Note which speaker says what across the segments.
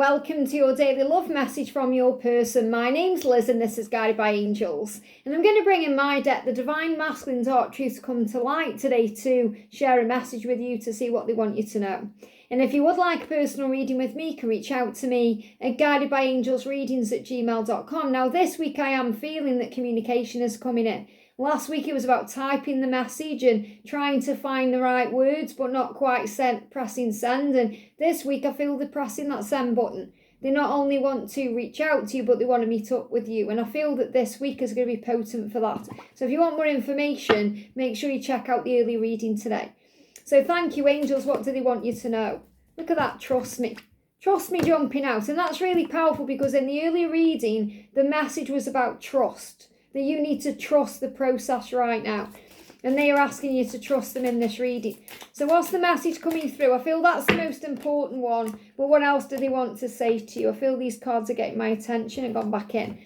Speaker 1: welcome to your daily love message from your person. My name's Liz and this is Guided by Angels. And I'm going to bring in my deck the Divine Masculine Dark Truths come to light today to share a message with you to see what they want you to know. And if you would like a personal reading with me, you can reach out to me at guidedbyangelsreadings@gmail.com. Now this week I am feeling that communication is coming in. Last week it was about typing the message and trying to find the right words but not quite pressing send. And this week I feel they're pressing that send button. They not only want to reach out to you but they want to meet up with you. And I feel that this week is going to be potent for that. So if you want more information, make sure you check out the early reading today. So thank you, angels. What do they want you to know? Look at that, trust me. Trust me jumping out. And that's really powerful because in the early reading, the message was about trust. That you need to trust the process right now. And they are asking you to trust them in this reading. So what's the message coming through? I feel that's the most important one. But what else do they want to say to you? I feel these cards are getting my attention and gone back in.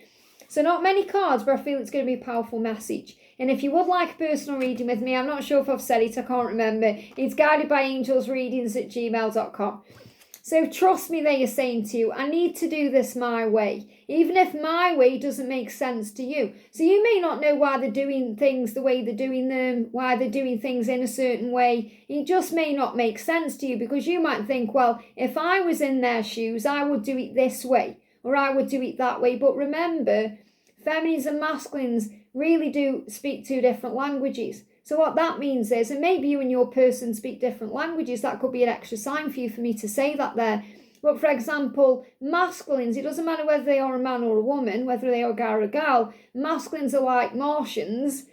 Speaker 1: So not many cards, but I feel it's going to be a powerful message. And if you would like a personal reading with me, I'm not sure if I've said it, I can't remember. It's guidedbyangelsreadings@gmail.com. So trust me, they are saying to you, I need to do this my way, even if my way doesn't make sense to you. So you may not know why they're doing things the way they're doing them, why they're doing things in a certain way. It just may not make sense to you because you might think, well, if I was in their shoes, I would do it this way or I would do it that way. But remember, feminines and masculines really do speak two different languages. So what that means is, and maybe you and your person speak different languages, that could be an extra sign for you for me to say that there. But for example, masculines, it doesn't matter whether they are a man or a woman, whether they are a guy or a gal, masculines are like Martians,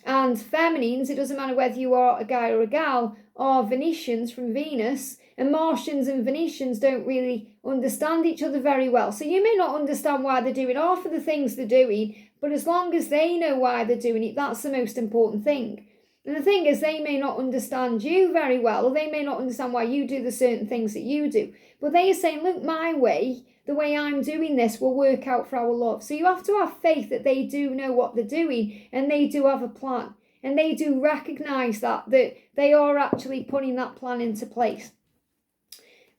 Speaker 1: and feminines, it doesn't matter whether you are a guy or a gal, are Venetians from Venus, and Martians and Venetians don't really understand each other very well. So you may not understand why they're doing half of the things they're doing, but as long as they know why they're doing it, that's the most important thing. And the thing is, they may not understand you very well, or they may not understand why you do the certain things that you do. But they are saying, look, my way, the way I'm doing this will work out for our love. So you have to have faith that they do know what they're doing and they do have a plan. And they do recognise that they are actually putting that plan into place.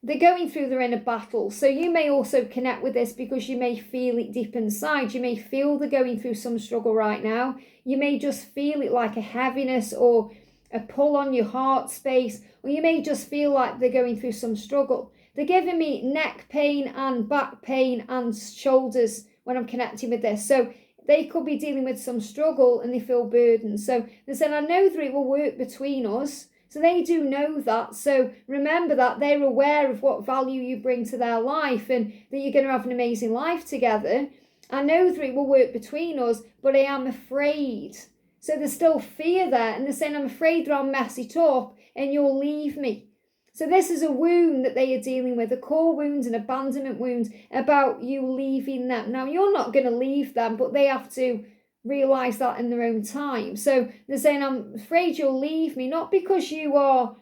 Speaker 1: They're going through their inner battle. So you may also connect with this because you may feel it deep inside. You may feel they're going through some struggle right now. You may just feel it like a heaviness or a pull on your heart space. Or you may just feel like they're going through some struggle. They're giving me neck pain and back pain and shoulders when I'm connecting with this. So they could be dealing with some struggle and they feel burdened. So they said, I know that it will work between us. So they do know that. So remember that they're aware of what value you bring to their life and that you're going to have an amazing life together. I know that it will work between us, but I am afraid. So there's still fear there. And they're saying, I'm afraid that I'll mess it up and you'll leave me. So this is a wound that they are dealing with, a core wound and abandonment wound about you leaving them. Now, you're not going to leave them, but they have to realise that in their own time. So they're saying, I'm afraid you'll leave me, not because you are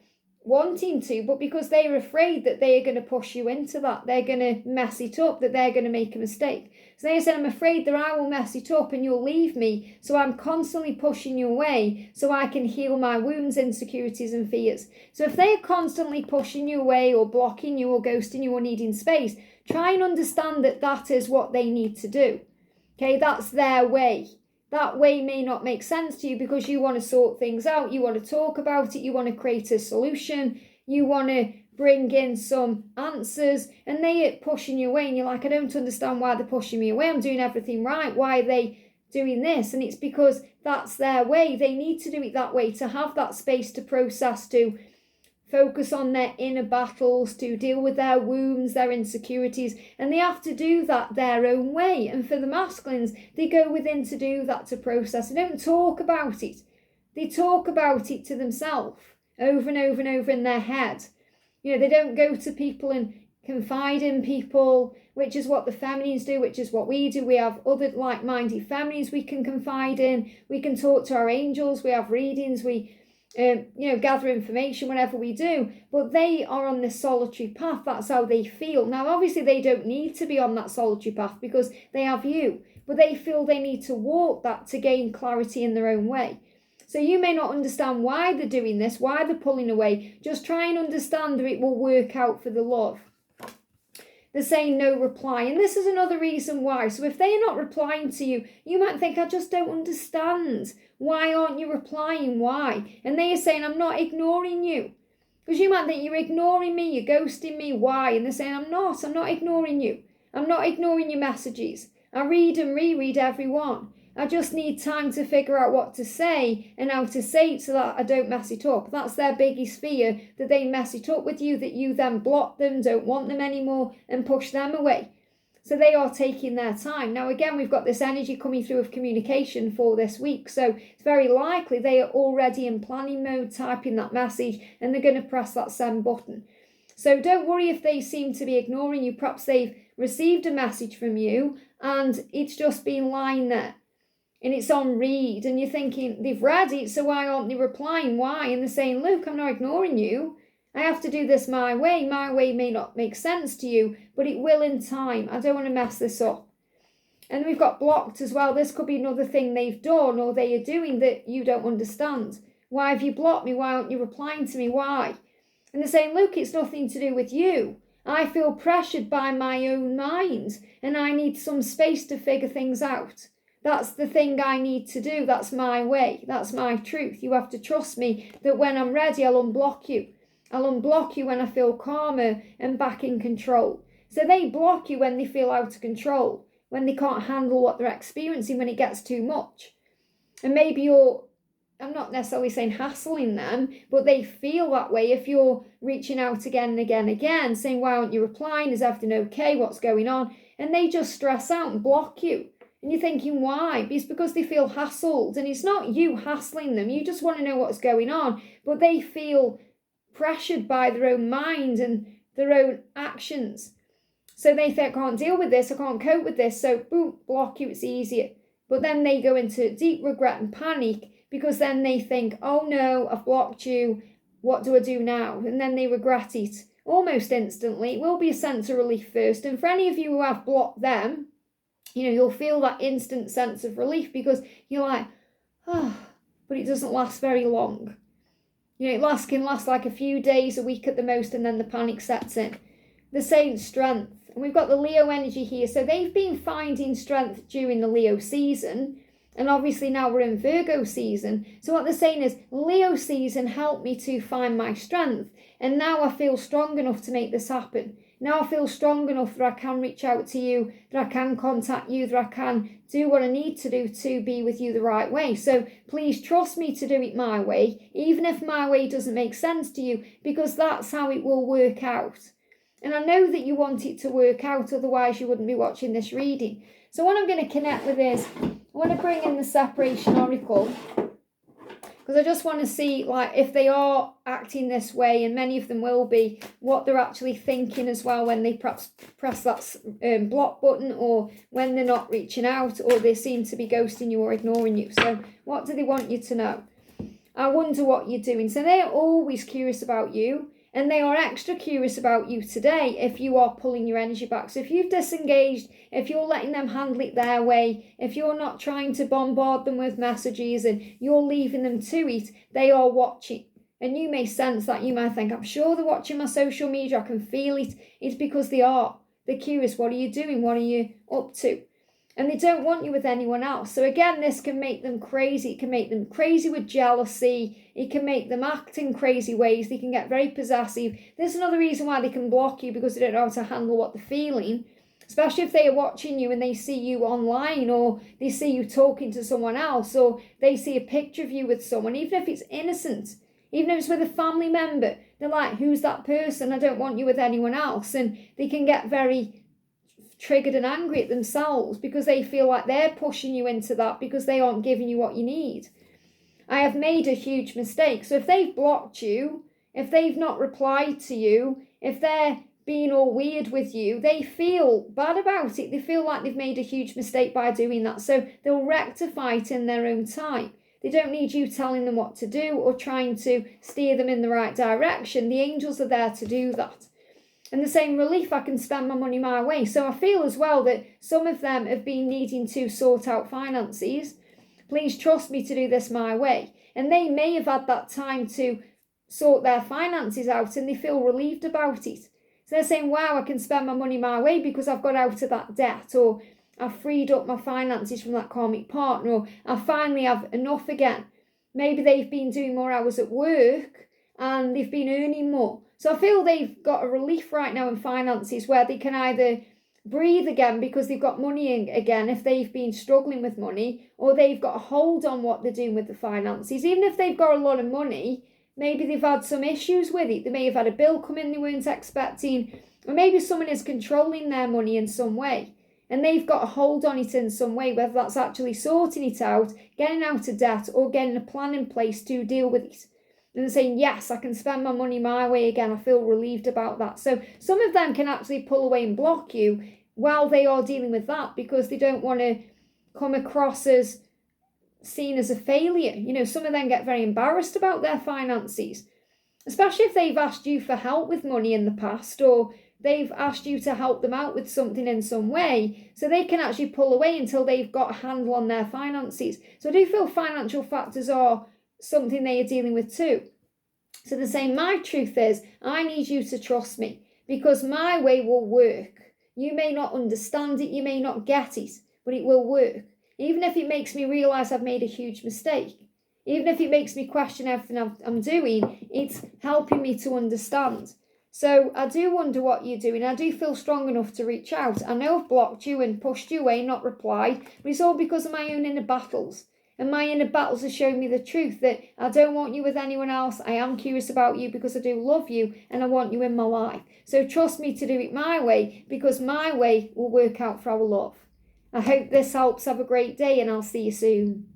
Speaker 1: wanting to, but because they're afraid that they are going to push you into that. They're going to mess it up, that they're going to make a mistake. So they said, I'm afraid that I will mess it up and you'll leave me. So I'm constantly pushing you away so I can heal my wounds, insecurities and fears. So if they're constantly pushing you away or blocking you or ghosting you or needing space, try and understand that that is what they need to do. Okay, that's their way. That way may not make sense to you because you want to sort things out. You want to talk about it. You want to create a solution. You want to bring in some answers. And they are pushing you away. And you're like, I don't understand why they're pushing me away. I'm doing everything right. Why are they doing this? And it's because that's their way. They need to do it that way to have that space to process, to focus on their inner battles, to deal with their wounds, their insecurities, and they have to do that their own way. And for the masculines, they go within to do that, to process. They don't talk about it. They talk about it to themselves over and over and over in their head. You know, they don't go to people and confide in people, which is what the feminines do, which is what we do. We have other like-minded feminines we can confide in. We can talk to our angels. We have readings. We gather information whenever we do, but they are on this solitary path. That's how they feel. Now, obviously, they don't need to be on that solitary path because they have you, but they feel they need to walk that to gain clarity in their own way. So you may not understand why they're doing this, why they're pulling away. Just try and understand that it will work out for the love. They're saying no reply. And this is another reason why. So if they're not replying to you, you might think, I just don't understand. Why aren't you replying? Why? And they are saying, I'm not ignoring you. Because you might think you're ignoring me, you're ghosting me. Why? And they're saying, I'm not ignoring you. I'm not ignoring your messages. I read and reread every one. I just need time to figure out what to say and how to say it so that I don't mess it up. That's their biggest fear, that they mess it up with you, that you then block them, don't want them anymore, and push them away. So they are taking their time. Now, again, we've got this energy coming through of communication for this week. So it's very likely they are already in planning mode, typing that message, and they're going to press that send button. So don't worry if they seem to be ignoring you. Perhaps they've received a message from you and it's just been lying there. And it's on read, and you're thinking, they've read it, so why aren't they replying? Why? And they're saying, look, I'm not ignoring you. I have to do this my way. My way may not make sense to you, but it will in time. I don't want to mess this up. And we've got blocked as well. This could be another thing they've done or they are doing that you don't understand. Why have you blocked me? Why aren't you replying to me? Why? And they're saying, look, it's nothing to do with you. I feel pressured by my own mind, and I need some space to figure things out. That's the thing I need to do. That's my way. That's my truth. You have to trust me that when I'm ready, I'll unblock you. I'll unblock you when I feel calmer and back in control. So they block you when they feel out of control, when they can't handle what they're experiencing, when it gets too much. And maybe I'm not necessarily saying hassling them, but they feel that way if you're reaching out again and again and again, saying, why aren't you replying? Is everything okay? What's going on? And they just stress out and block you. And you're thinking, why? It's because they feel hassled. And it's not you hassling them. You just want to know what's going on. But they feel pressured by their own mind and their own actions. So they think, I can't deal with this. I can't cope with this. So, boom, block you. It's easier. But then they go into deep regret and panic because then they think, oh no, I've blocked you. What do I do now? And then they regret it almost instantly. It will be a sense of relief first. And for any of you who have blocked them, you'll feel that instant sense of relief because you're like, but it doesn't last very long. It can last like a few days, a week at the most, and then the panic sets in. They're saying strength. And we've got the Leo energy here. So they've been finding strength during the Leo season. And obviously now we're in Virgo season. So what they're saying is, Leo season helped me to find my strength. And now I feel strong enough to make this happen. Now I feel strong enough that I can reach out to you, that I can contact you, that I can do what I need to do to be with you the right way. So please trust me to do it my way, even if my way doesn't make sense to you, because that's how it will work out. And I know that you want it to work out, otherwise you wouldn't be watching this reading. So what I'm going to connect with is, I want to bring in the separation oracle, because I just want to see, if they are acting this way, and many of them will be, what they're actually thinking as well when they perhaps press that block button, or when they're not reaching out, or they seem to be ghosting you or ignoring you. So what do they want you to know? I wonder what you're doing. So they're always curious about you. And they are extra curious about you today if you are pulling your energy back. So if you've disengaged, if you're letting them handle it their way, if you're not trying to bombard them with messages and you're leaving them to it, they are watching. And you may sense that. You might think, I'm sure they're watching my social media. I can feel it. It's because they are. They're curious. What are you doing? What are you up to? And they don't want you with anyone else. So again, this can make them crazy. It can make them crazy with jealousy. It can make them act in crazy ways. They can get very possessive. This is another reason why they can block you, because they don't know how to handle what they're feeling. Especially if they are watching you and they see you online, or they see you talking to someone else, or they see a picture of you with someone, even if it's innocent, even if it's with a family member. They're like, who's that person? I don't want you with anyone else. And they can get very triggered and angry at themselves because they feel like they're pushing you into that because they aren't giving you what you need. I have made a huge mistake. So if they've blocked you, if they've not replied to you, if they're being all weird with you, they feel bad about it. They feel like they've made a huge mistake by doing that. So they'll rectify it in their own time. They don't need you telling them what to do or trying to steer them in the right direction. The angels are there to do that. And the same relief, I can spend my money my way. So I feel as well that some of them have been needing to sort out finances. Please trust me to do this my way. And they may have had that time to sort their finances out and they feel relieved about it. So they're saying, wow, I can spend my money my way because I've got out of that debt, or I've freed up my finances from that karmic partner, or I finally have enough again. Maybe they've been doing more hours at work and they've been earning more. So I feel they've got a relief right now in finances where they can either breathe again because they've got money again if they've been struggling with money, or they've got a hold on what they're doing with the finances. Even if they've got a lot of money, maybe they've had some issues with it. They may have had a bill come in they weren't expecting, or maybe someone is controlling their money in some way and they've got a hold on it in some way, whether that's actually sorting it out, getting out of debt, or getting a plan in place to deal with it. And they're saying, yes, I can spend my money my way again. I feel relieved about that. So some of them can actually pull away and block you while they are dealing with that because they don't want to come across as seen as a failure. You know, some of them get very embarrassed about their finances, especially if they've asked you for help with money in the past, or they've asked you to help them out with something in some way, so they can actually pull away until they've got a handle on their finances. So I do feel financial factors are something they are dealing with too. So they're saying, my truth is, I need you to trust me because my way will work. You may not understand it, you may not get it, but it will work. Even if it makes me realise I've made a huge mistake, even if it makes me question everything I'm doing, it's helping me to understand. So I do wonder what you're doing. I do feel strong enough to reach out. I know I've blocked you and pushed you away, not replied, but it's all because of my own inner battles. And my inner battles have shown me the truth that I don't want you with anyone else. I am curious about you because I do love you and I want you in my life. So trust me to do it my way because my way will work out for our love. I hope this helps. Have a great day and I'll see you soon.